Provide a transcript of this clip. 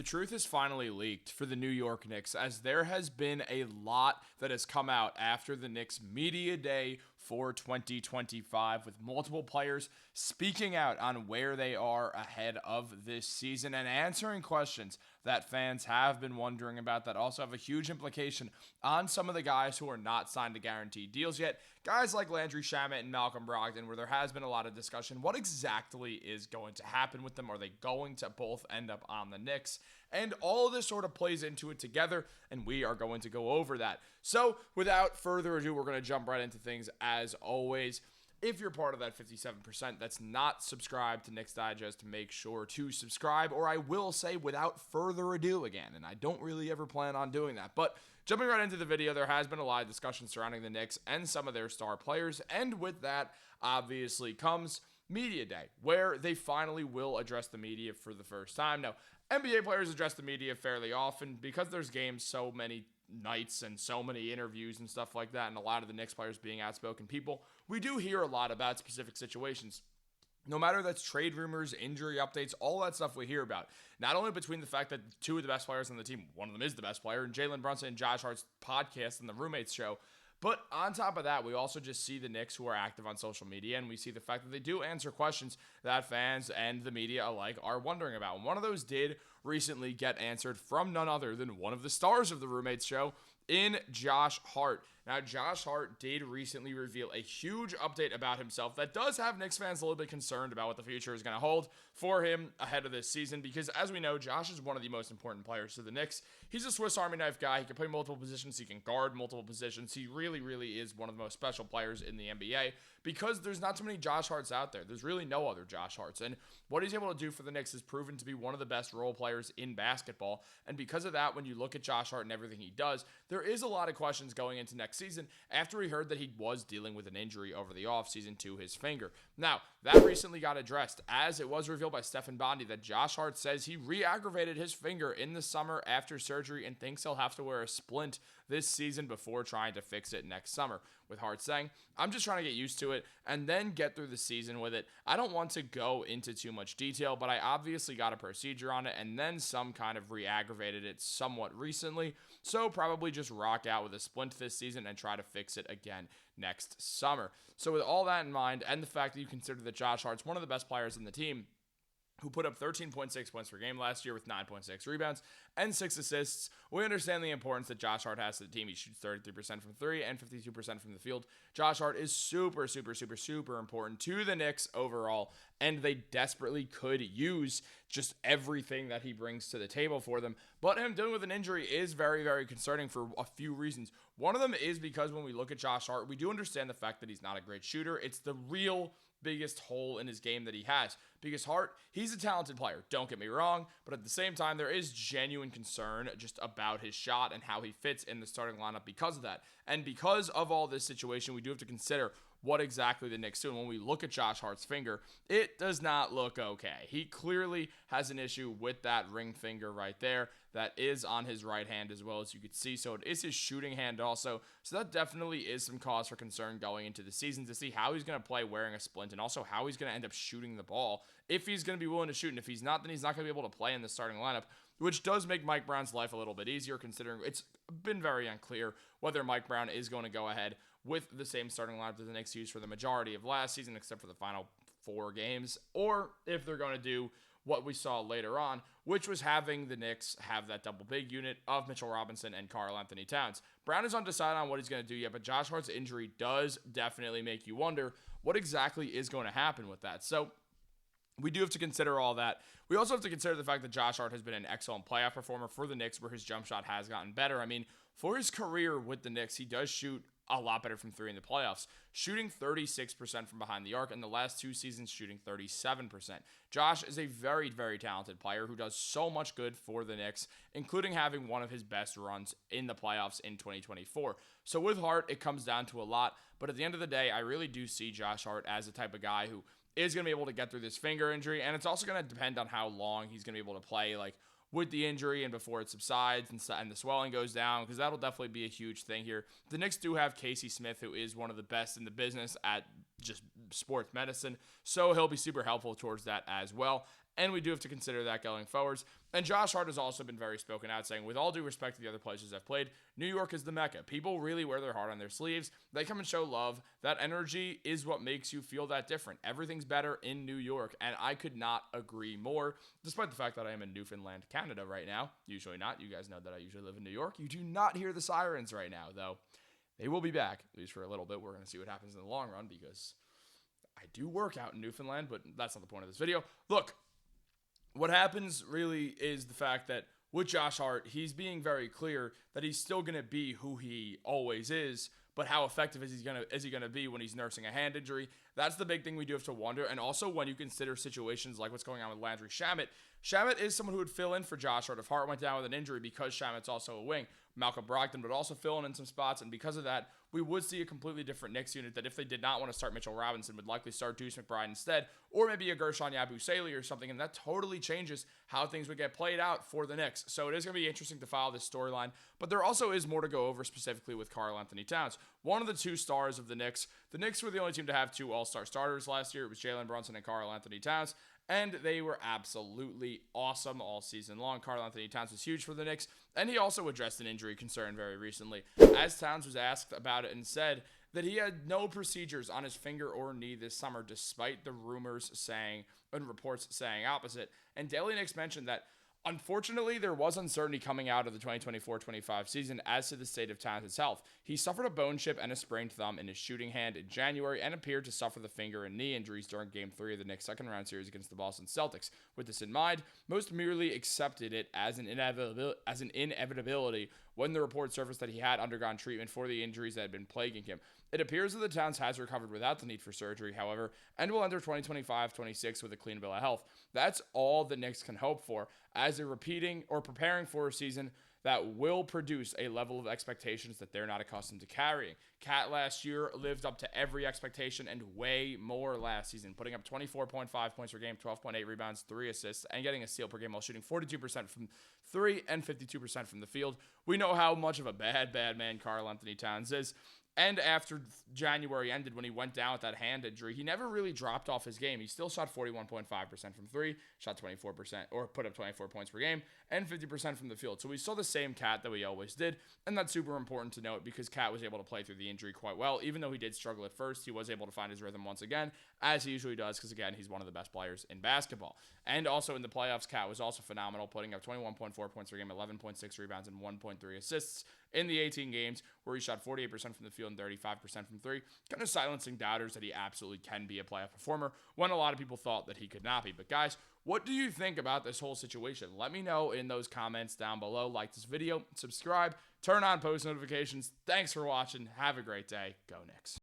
The truth is finally leaked for the New York Knicks, as there has been a lot that has come out after the Knicks Media Day for 2025, with multiple players speaking out on where they are ahead of this season and answering questions that fans have been wondering about that also have a huge implication on some of the guys who are not signed to guaranteed deals yet. Guys like Landry Shamet and Malcolm Brogdon, where there has been a lot of discussion. What exactly is going to happen with them? Are they going to both end up on the Knicks? And all of this sort of plays into it together, and we are going to go over that. So without further ado, we're going to jump right into things as always. If you're part of that 57% that's not subscribed to Knicks Digest, make sure to subscribe, or I will say without further ado again, and I don't really ever plan on doing that. But jumping right into the video, there has been a lot of discussion surrounding the Knicks and some of their star players, and with that obviously comes Media Day, where they finally will address the media for the first time. Now, NBA players address the media fairly often because there's games so many nights and so many interviews and stuff like that, and a lot of the Knicks players being outspoken people. We do hear a lot about specific situations. No matter that's trade rumors, injury updates, all that stuff we hear about. Not only between the fact that two of the best players on the team, one of them is the best player, and Jalen Brunson and Josh Hart's podcast and the Roommates show, but on top of that, we also just see the Knicks who are active on social media, and we see the fact that they do answer questions that fans and the media alike are wondering about. And one of those did recently get answered from none other than one of the stars of the Roommates show, in Josh Hart. Now, Josh Hart did recently reveal a huge update about himself that does have Knicks fans a little bit concerned about what the future is going to hold for him ahead of this season, because as we know, Josh is one of the most important players to the Knicks. He's a Swiss Army knife guy. He can play multiple positions. He can guard multiple positions. He really, really is one of the most special players in the NBA, because there's not too many Josh Harts out there. There's really no other Josh Harts. And what he's able to do for the Knicks is proven to be one of the best role players in basketball. And because of that, when you look at Josh Hart and everything he does, there is a lot of questions going into next season after we heard that he was dealing with an injury over the offseason to his finger. Now, that recently got addressed, as it was revealed by Stephen Bondy that Josh Hart says he re-aggravated his finger in the summer after surgery and thinks he'll have to wear a splint this season before trying to fix it next summer. With Hart saying, "I'm just trying to get used to it and then get through the season with it. I don't want to go into too much detail, but I obviously got a procedure on it and then some kind of re-aggravated it somewhat recently. So probably just rock out with a splint this season and try to fix it again next summer." So with all that in mind, and the fact that you consider that Josh Hart's one of the best players in the team, who put up 13.6 points per game last year with 9.6 rebounds and 6 assists, we understand the importance that Josh Hart has to the team. He shoots 33% from 3 and 52% from the field. Josh Hart is super, super, super, super important to the Knicks overall, and they desperately could use just everything that he brings to the table for them. But him dealing with an injury is very, very concerning for a few reasons. One of them is because when we look at Josh Hart, we do understand the fact that he's not a great shooter. It's the real biggest hole in his game that he has, because Hart, he's a talented player, don't get me wrong, but at the same time, there is genuine concern just about his shot and how he fits in the starting lineup because of that. And because of all this situation, we do have to consider what exactly the Knicks do. And when we look at Josh Hart's finger, it does not look okay. He clearly has an issue with that ring finger right there that is on his right hand, as well as you could see. So it is his shooting hand also. So that definitely is some cause for concern going into the season, to see how he's going to play wearing a splint and also how he's going to end up shooting the ball, if he's going to be willing to shoot. And if he's not, then he's not going to be able to play in the starting lineup, which does make Mike Brown's life a little bit easier, considering it's been very unclear whether Mike Brown is going to go ahead with the same starting lineup that the Knicks used for the majority of last season, except for the final 4 games, or if they're going to do what we saw later on, which was having the Knicks have that double big unit of Mitchell Robinson and Karl-Anthony Towns. Brown is undecided on what he's going to do yet, but Josh Hart's injury does definitely make you wonder what exactly is going to happen with that. So we do have to consider all that. We also have to consider the fact that Josh Hart has been an excellent playoff performer for the Knicks, where his jump shot has gotten better. I mean, for his career with the Knicks, he does shoot a lot better from 3 in the playoffs, shooting 36% from behind the arc, and the last 2 seasons shooting 37%. Josh is a very, very talented player who does so much good for the Knicks, including having one of his best runs in the playoffs in 2024. So with Hart, it comes down to a lot, but at the end of the day, I really do see Josh Hart as the type of guy who is going to be able to get through this finger injury, and it's also going to depend on how long he's going to be able to play, like, with the injury and before it subsides and the swelling goes down, because that'll definitely be a huge thing here. The Knicks do have Casey Smith, who is one of the best in the business at just sports medicine, so he'll be super helpful towards that as well. and we do have to consider that going forwards. And Josh Hart has also been very spoken out, saying, with all due respect to the other places I've played, New York is the Mecca. People really wear their heart on their sleeves. They come and show love. That energy is what makes you feel that different. Everything's better in New York, and I could not agree more, despite the fact that I am in Newfoundland, Canada right now. Usually not. You guys know that I usually live in New York. You do not hear the sirens right now, though. They will be back, at least for a little bit. We're going to see what happens in the long run, because I do work out in Newfoundland, but that's not the point of this video. Look, what happens really is the fact that with Josh Hart, he's being very clear that he's still going to be who he always is, but how effective is he going to be when he's nursing a hand injury? That's the big thing we do have to wonder. And also when you consider situations like what's going on with Landry Shamet, Shamet is someone who would fill in for Josh Hart if Hart went down with an injury, because Shamet's also a wing. Malcolm Brogdon would also fill in some spots, and because of that, we would see a completely different Knicks unit that if they did not want to start Mitchell Robinson, would likely start Deuce McBride instead, or maybe a Gershon Yabusele or something, and that totally changes how things would get played out for the Knicks. So it is going to be interesting to follow this storyline, but there also is more to go over specifically with Karl-Anthony Towns. One of the two stars of the Knicks were the only team to have two all-star starters last year. It was Jalen Brunson and Karl-Anthony Towns, and they were absolutely awesome all season long. Karl-Anthony Towns was huge for the Knicks, and he also addressed an injury concern very recently, as Towns was asked about it and said that he had no procedures on his finger or knee this summer, despite the rumors saying and reports saying opposite. And Daily Knicks mentioned that, unfortunately, there was uncertainty coming out of the 2024-25 season as to the state of Towns' health. He suffered a bone chip and a sprained thumb in his shooting hand in January and appeared to suffer the finger and knee injuries during Game 3 of the Knicks' second-round series against the Boston Celtics. With this in mind, most merely accepted it as an inevitability when the report surfaced that he had undergone treatment for the injuries that had been plaguing him. It appears that the Towns has recovered without the need for surgery, however, and will enter 2025-26 with a clean bill of health. That's all the Knicks can hope for, as they're preparing for a season that will produce a level of expectations that they're not accustomed to carrying. Cat last year lived up to every expectation and way more last season, putting up 24.5 points per game, 12.8 rebounds, 3 assists, and getting a steal per game while shooting 42% from 3 and 52% from the field. We know how much of a bad man Karl-Anthony Towns is. And after January ended, when he went down with that hand injury, he never really dropped off his game. He still shot 41.5% from 3, shot 24%, or put up 24 points per game, and 50% from the field. So we saw the same Cat that we always did, and that's super important to note because Cat was able to play through the injury quite well. Even though he did struggle at first, he was able to find his rhythm once again, as he usually does, because, again, he's one of the best players in basketball. And also in the playoffs, Cat was also phenomenal, putting up 21.4 points per game, 11.6 rebounds, and 1.3 assists in the 18 games where he shot 48% from the field and 35% from 3, kind of silencing doubters that he absolutely can be a playoff performer when a lot of people thought that he could not be. But guys, what do you think about this whole situation? Let me know in those comments down below. Like this video, subscribe, turn on post notifications. Thanks for watching. Have a great day. Go Knicks.